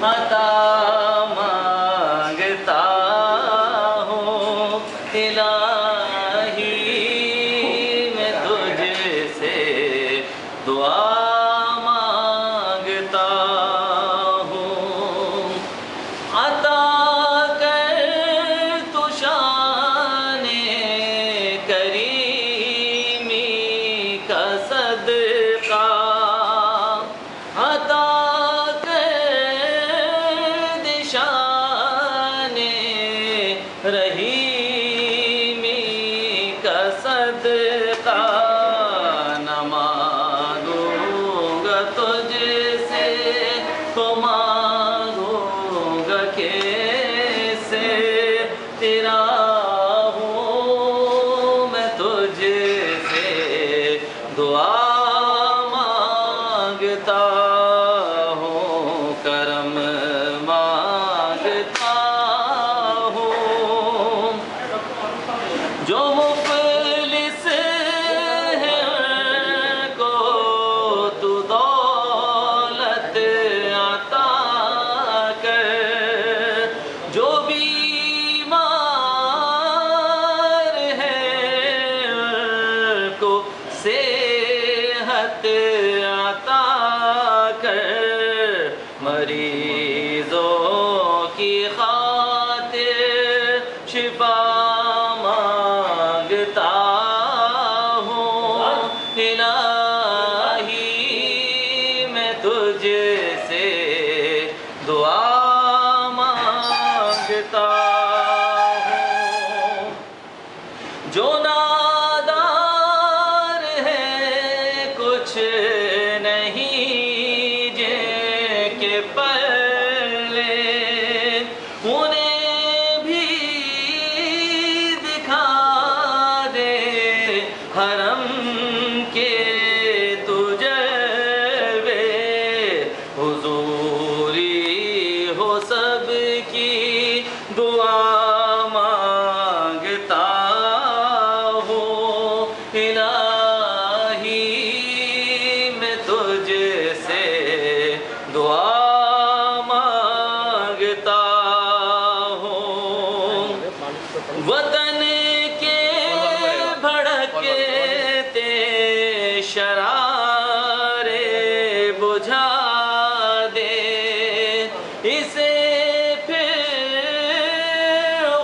عطا مانگتا ہوں الہی میں تجھ سے دعا مانگتا ہوں عطا کر تو شان کریمی کا صدقہ عطا رحیمی کا صدقہ نہ مانگوں گا تجھ سے تو مانگوں گا کیسے تیرا ہوں میں تجھ سے دعا مانگتا ہوں کرم مانگتا جو مفلس ہے کو تو دولت عطا کر جو بیمار ہے کو صحت عطا کر مریضوں کی خاطر شفا مانگتا ہوں الہی میں تجھ سے دعا مانگتا ہوں جو نادار ہے کچھ نہیں جن کے پلے انہیں بھی حرم کے تجربے حضوری ہو سب کی دعا مانگتا ہوں الہی میں تجھ سے دعا مانگتا ہوں وطن شرارے بجھا دے اسے پھر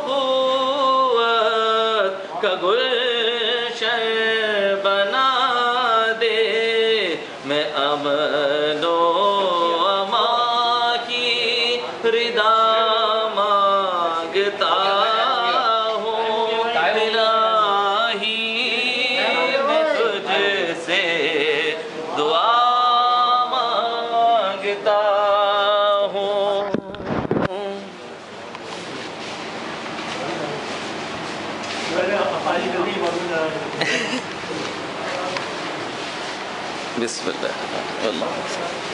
قوت کا گلشن بنا دے میں امن و امان کی رضا مانگتا بسم اللہ اللہ